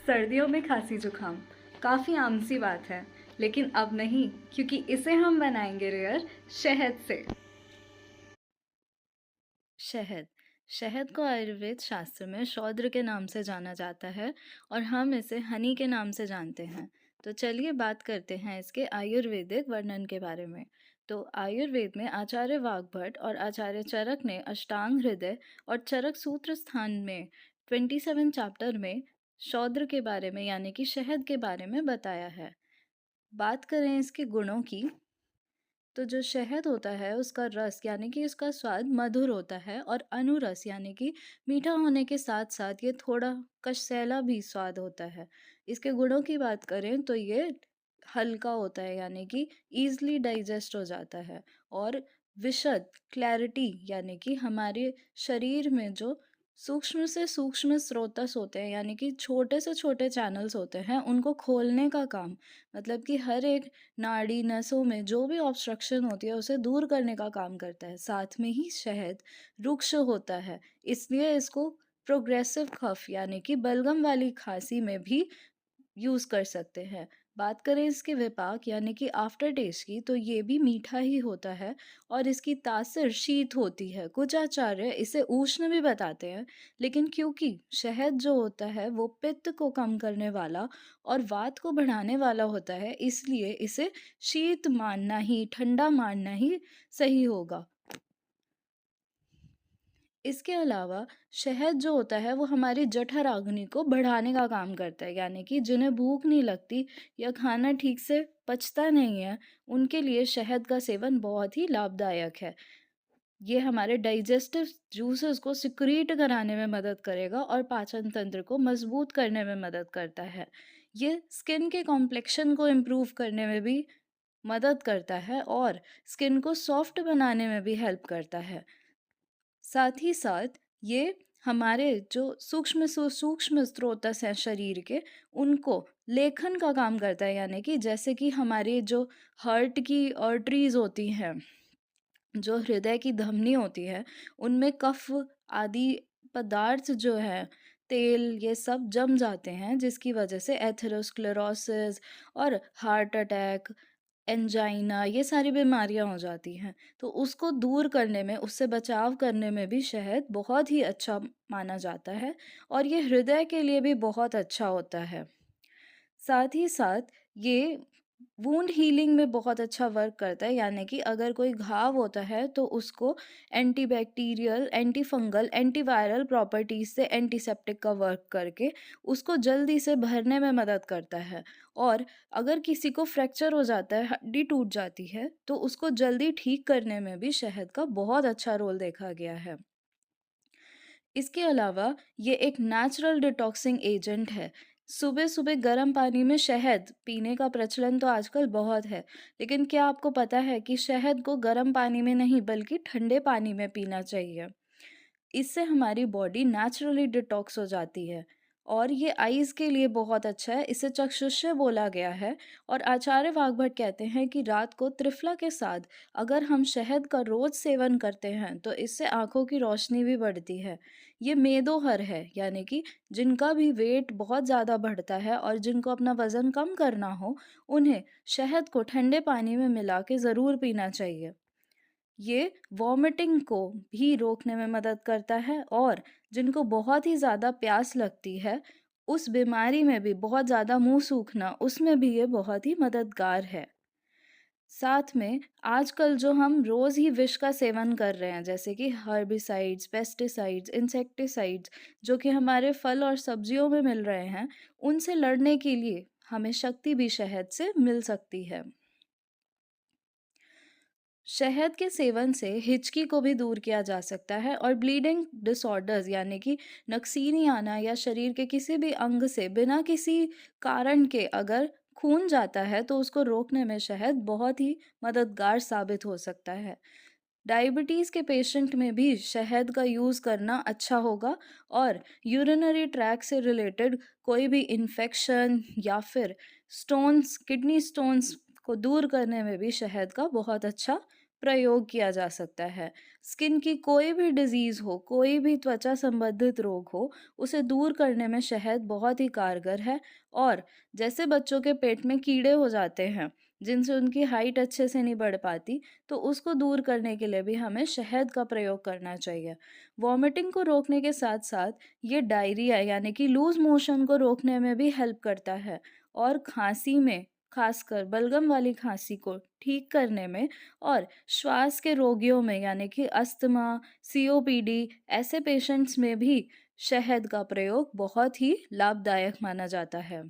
सर्दियों में खांसी जुकाम काफ़ी आम सी बात है, लेकिन अब नहीं, क्योंकि इसे हम बनाएंगे रेयर शहद से। शहद शहद को आयुर्वेद शास्त्र में शौद्र के नाम से जाना जाता है और हम इसे हनी के नाम से जानते हैं। तो चलिए बात करते हैं इसके आयुर्वेदिक वर्णन के बारे में। तो आयुर्वेद में आचार्य वाग्भट और आचार्य चरक ने अष्टांग हृदय और चरक सूत्र स्थान में 27 चैप्टर में शौद्र के बारे में यानी कि शहद के बारे में बताया है। बात करें इसके गुणों की, तो जो शहद होता है उसका रस यानी कि इसका स्वाद मधुर होता है और अनुरस यानी कि मीठा होने के साथ साथ ये थोड़ा कषैला भी स्वाद होता है। इसके गुणों की बात करें तो ये हल्का होता है यानी कि ईज़िली डाइजेस्ट हो जाता है। और विशद क्लैरिटी यानी कि हमारे शरीर में जो सूक्ष्म से सूक्ष्म स्रोतस होते हैं यानी कि छोटे से छोटे चैनल्स होते हैं उनको खोलने का काम, मतलब कि हर एक नाड़ी नसों में जो भी ऑब्स्ट्रक्शन होती है उसे दूर करने का काम करता है। साथ में ही शहद रुक्ष होता है, इसलिए इसको प्रोग्रेसिव कफ यानी कि बलगम वाली खांसी में भी यूज़ कर सकते हैं। बात करें इसके विपाक यानी कि आफ्टर टेस्ट की, तो ये भी मीठा ही होता है और इसकी तासीर शीत होती है। कुछ आचार्य इसे उष्ण भी बताते हैं, लेकिन क्योंकि शहद जो होता है वो पित्त को कम करने वाला और वात को बढ़ाने वाला होता है, इसलिए इसे शीत मानना ही, ठंडा मानना ही सही होगा। इसके अलावा शहद जो होता है वो हमारी जठराग्नि को बढ़ाने का काम करता है, यानी कि जिन्हें भूख नहीं लगती या खाना ठीक से पचता नहीं है, उनके लिए शहद का सेवन बहुत ही लाभदायक है। ये हमारे डाइजेस्टिव जूसेस को सिक्रीट कराने में मदद करेगा और पाचन तंत्र को मजबूत करने में मदद करता है। ये स्किन के कॉम्प्लेक्शन को इम्प्रूव करने में भी मदद करता है और स्किन को सॉफ्ट बनाने में भी हेल्प करता है। साथ ही साथ ये हमारे जो सूक्ष्म स्रोतस हैं शरीर के, उनको लेखन का काम करता है, यानी कि जैसे कि हमारे जो हार्ट की आर्टरीज होती हैं, जो हृदय की धमनी होती है, उनमें कफ आदि पदार्थ जो है, तेल, ये सब जम जाते हैं जिसकी वजह से एथेरोस्क्लेरोसिस और हार्ट अटैक, एंजाइना, ये सारी बीमारियां हो जाती हैं। तो उसको दूर करने में, उससे बचाव करने में भी शहद बहुत ही अच्छा माना जाता है और ये हृदय के लिए भी बहुत अच्छा होता है। साथ ही साथ ये वुंड हीलिंग में बहुत अच्छा वर्क करता है, यानी कि अगर कोई घाव होता है तो उसको एंटीबैक्टीरियल, एंटीफंगल, एंटीवायरल प्रॉपर्टीज से एंटीसेप्टिक का वर्क करके उसको जल्दी से भरने में मदद करता है। और अगर किसी को फ्रैक्चर हो जाता है, हड्डी टूट जाती है, तो उसको जल्दी ठीक करने में भी शहद का बहुत अच्छा रोल देखा गया है। इसके अलावा ये एक नेचुरल डिटॉक्सिंग एजेंट है। सुबह-सुबह गर्म पानी में शहद पीने का प्रचलन तो आजकल बहुत है, लेकिन क्या आपको पता है कि शहद को गर्म पानी में नहीं बल्कि ठंडे पानी में पीना चाहिए? इससे हमारी बॉडी नेचुरली डिटॉक्स हो जाती है और ये आईज के लिए बहुत अच्छा है, इसे चक्षुष्य बोला गया है। और आचार्य वाग्भट कहते हैं कि रात को त्रिफला के साथ अगर हम शहद का रोज सेवन करते हैं तो इससे आंखों की रोशनी भी बढ़ती है। ये मेदोहर है, यानी कि जिनका भी वेट बहुत ज़्यादा बढ़ता है और जिनको अपना वजन कम करना हो, उन्हें शहद को ठंडे पानी में मिला के ज़रूर पीना चाहिए। ये वॉमिटिंग को भी रोकने में मदद करता है और जिनको बहुत ही ज़्यादा प्यास लगती है, उस बीमारी में भी बहुत ज़्यादा मुँह सूखना, उसमें भी ये बहुत ही मददगार है। साथ में आजकल जो हम रोज़ ही विष का सेवन कर रहे हैं, जैसे कि हर्बिसाइड्स, पेस्टिसाइड्स, इंसेक्टिसाइड्स, जो कि हमारे फल और सब्जियों में मिल रहे हैं, उनसे लड़ने के लिए हमें शक्ति भी शहद से मिल सकती है। शहद के सेवन से हिचकी को भी दूर किया जा सकता है और ब्लीडिंग डिसऑर्डर्स यानी कि नक्सीनी आना या शरीर के किसी भी अंग से बिना किसी कारण के अगर खून जाता है तो उसको रोकने में शहद बहुत ही मददगार साबित हो सकता है। डायबिटीज़ के पेशेंट में भी शहद का यूज़ करना अच्छा होगा और यूरिनरी ट्रैक से रिलेटेड कोई भी इन्फेक्शन या फिर स्टोन्स, किडनी स्टोन्स को दूर करने में भी शहद का बहुत अच्छा प्रयोग किया जा सकता है। स्किन की कोई भी डिज़ीज़ हो, कोई भी त्वचा संबंधित रोग हो, उसे दूर करने में शहद बहुत ही कारगर है। और जैसे बच्चों के पेट में कीड़े हो जाते हैं, जिनसे उनकी हाइट अच्छे से नहीं बढ़ पाती, तो उसको दूर करने के लिए भी हमें शहद का प्रयोग करना चाहिए। वॉमिटिंग को रोकने के साथ-साथ ये डायरिया यानी कि लूज़ मोशन को रोकने में भी हेल्प करता है, और खाँसी में, खासकर बलगम वाली खाँसी को ठीक करने में, और श्वास के रोगियों में यानी कि अस्थमा, सीओपीडी ऐसे पेशेंट्स में भी शहद का प्रयोग बहुत ही लाभदायक माना जाता है।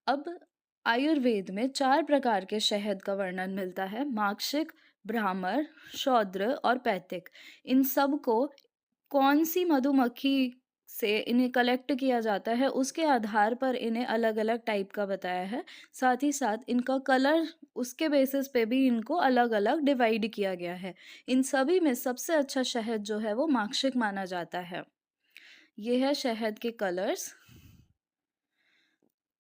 अब आयुर्वेद में 4 प्रकार के शहद का वर्णन मिलता है: माक्षिक, भ्रामर, शौद्र और पैतिक। इन सब को कौन-सी मधुमक्खी से इन्हें कलेक्ट किया जाता है, उसके आधार पर इन्हें अलग-अलग टाइप का बताया है। साथ ही साथ इनका कलर, उसके बेसिस पे भी इनको अलग-अलग डिवाइड किया गया है। इन सभी में सबसे अच्छा शहद जो है वो माक्षिक माना जाता है। ये है शहद के कलर्स।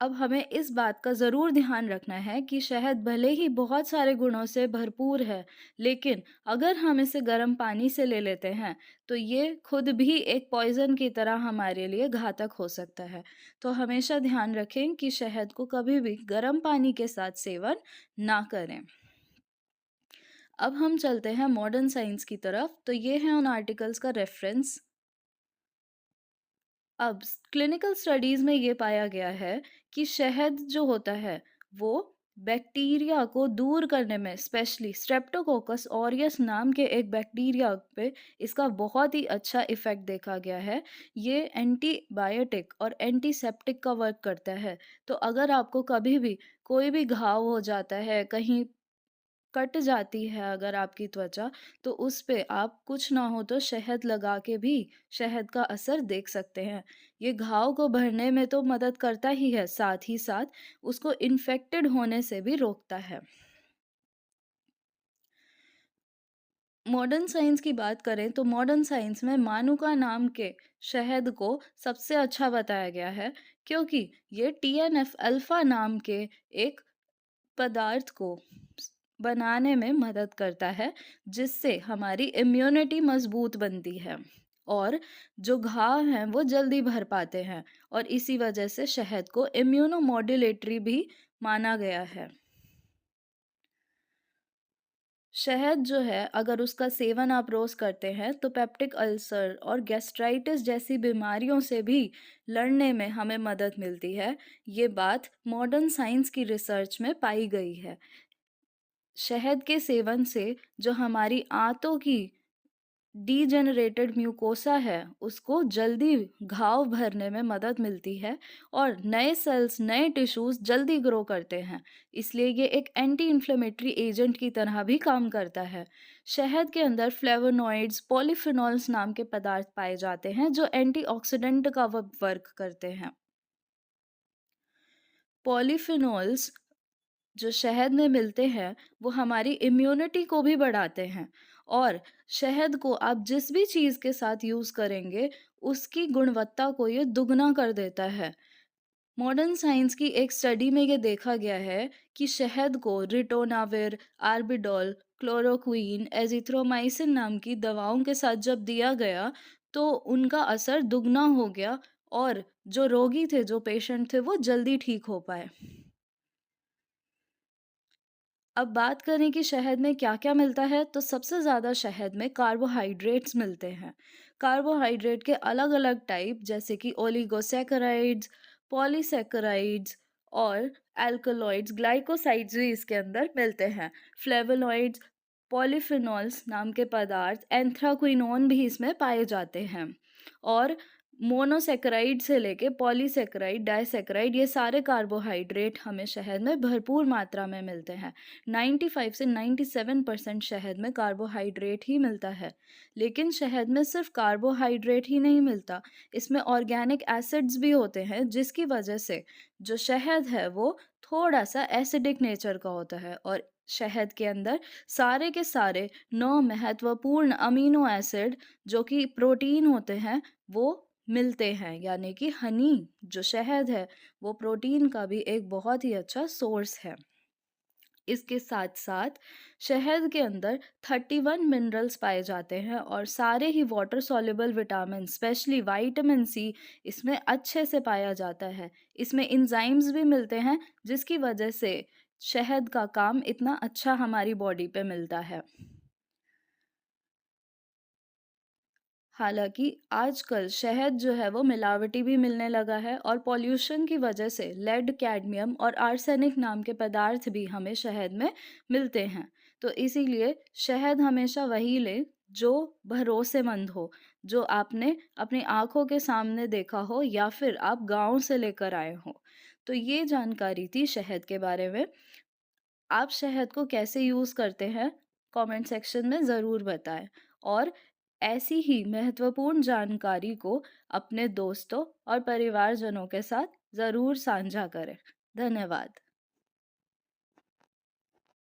अब हमें इस बात का ज़रूर ध्यान रखना है कि शहद भले ही बहुत सारे गुणों से भरपूर है, लेकिन अगर हम इसे गर्म पानी से ले लेते हैं, तो ये खुद भी एक पॉइज़न की तरह हमारे लिए घातक हो सकता है। तो हमेशा ध्यान रखें कि शहद को कभी भी गर्म पानी के साथ सेवन ना करें। अब हम चलते हैं मॉडर्न साइंस की तरफ, तो ये है उन आर्टिकल्स का रेफ़रेंस। अब क्लिनिकल स्टडीज में ये पाया गया है कि शहद जो होता है वो बैक्टीरिया को दूर करने में, स्पेशली स्ट्रेप्टोकोकस ऑरियस नाम के एक बैक्टीरिया पे इसका बहुत ही अच्छा इफेक्ट देखा गया है। ये एंटीबायोटिक और एंटीसेप्टिक का वर्क करता है। तो अगर आपको कभी भी कोई भी घाव हो जाता है, कहीं कट जाती है अगर आपकी त्वचा, तो उस पे आप कुछ ना हो तो शहद लगा के भी शहद का असर देख सकते हैं। ये घाव को भरने में तो मदद करता ही है, साथ ही साथ उसको इन्फेक्टेड होने से भी रोकता है। मॉडर्न साइंस की बात करें तो मॉडर्न साइंस में मानुका नाम के शहद को सबसे अच्छा बताया गया है, क्योंकि ये टीएनएफ अल्फा नाम के एक पदार्थ को बनाने में मदद करता है, जिससे हमारी इम्यूनिटी मजबूत बनती है और जो घाव हैं वो जल्दी भर पाते हैं, और इसी वजह से शहद को इम्यूनोमॉड्यूलेटरी भी माना गया है। शहद जो है, अगर उसका सेवन आप रोज़ करते हैं तो पेप्टिक अल्सर और गैस्ट्राइटिस जैसी बीमारियों से भी लड़ने में हमें मदद मिलती है। ये बात मॉडर्न साइंस की रिसर्च में पाई गई है। शहद के सेवन से जो हमारी आंतों की डीजेनरेटेड म्यूकोसा है, उसको जल्दी घाव भरने में मदद मिलती है, और नए सेल्स, नए टिश्यूज जल्दी ग्रो करते हैं। इसलिए ये एक एंटी इन्फ्लेमेटरी एजेंट की तरह भी काम करता है। शहद के अंदर फ्लेवोनॉइड्स, पॉलीफिनॉल्स नाम के पदार्थ पाए जाते हैं जो एंटीऑक्सीडेंट का वर्क करते हैं। पॉलीफिनॉल्स जो शहद में मिलते हैं, वो हमारी इम्यूनिटी को भी बढ़ाते हैं, और शहद को आप जिस भी चीज़ के साथ यूज़ करेंगे, उसकी गुणवत्ता को ये दुगना कर देता है। मॉडर्न साइंस की एक स्टडी में ये देखा गया है कि शहद को रिटोनाविर, आर्बिडोल, क्लोरोक्वीन, एजिथ्रोमाइसिन नाम की दवाओं के साथ जब दिया गया, तो उनका असर दुगना हो गया, और जो रोगी थे, जो पेशेंट थे, वो जल्दी ठीक हो पाए। अब बात करें कि शहद में क्या-क्या मिलता है, तो सबसे ज़्यादा शहद में कार्बोहाइड्रेट्स मिलते हैं। कार्बोहाइड्रेट के अलग-अलग टाइप, जैसे कि ओलिगोसैकेराइड्स, पॉलीसैकेराइड्स और अल्कलॉइड्स, ग्लाइकोसाइड्स भी इसके अंदर मिलते हैं। फ्लेवोनॉइड्स, पॉलीफिनॉल्स नाम के पदार्थ, एंथ्राक्विनोन भी इसमें पाए जाते हैं, और मोनोसैकेराइड से लेके पॉलीसैकेराइड, डाइसैकेराइड, ये सारे कार्बोहाइड्रेट हमें शहद में भरपूर मात्रा में मिलते हैं। 95 से 97% शहद में कार्बोहाइड्रेट ही मिलता है। लेकिन शहद में सिर्फ कार्बोहाइड्रेट ही नहीं मिलता, इसमें ऑर्गेनिक एसिड्स भी होते हैं, जिसकी वजह से जो शहद है वो थोड़ा-सा एसिडिक नेचर का होता है, और शहद के अंदर सारे के सारे 9 महत्वपूर्ण अमीनो एसिड जो कि प्रोटीन होते हैं, वो मिलते हैं। यानी कि हनी जो शहद है, वो प्रोटीन का भी एक बहुत ही अच्छा सोर्स है। इसके साथ-साथ शहद के अंदर 31 मिनरल्स पाए जाते हैं और सारे ही water soluble vitamin specially vitamin C इसमें अच्छे से पाया जाता है। इसमें एंजाइम्स भी मिलते हैं जिसकी वजह से शहद का काम इतना अच्छा हमारी बॉडी पे मिलता है। हालाँकि आजकल शहद जो है वो मिलावटी भी मिलने लगा है और पॉल्यूशन की वजह से लेड, कैडमियम और आर्सेनिक नाम के पदार्थ भी हमें शहद में मिलते हैं। तो इसीलिए शहद हमेशा वही लें जो भरोसेमंद हो, जो आपने अपनी आँखों के सामने देखा हो या फिर आप गाँव से लेकर आए हों। तो ये जानकारी थी शहद के बारे में। आप शहद को कैसे यूज़ करते हैं? कमेंट सेक्शन में ज़रूर बताएँ और ऐसी ही महत्वपूर्ण जानकारी को अपने दोस्तों और परिवारजनों के साथ ज़रूर साझा करें। धन्यवाद।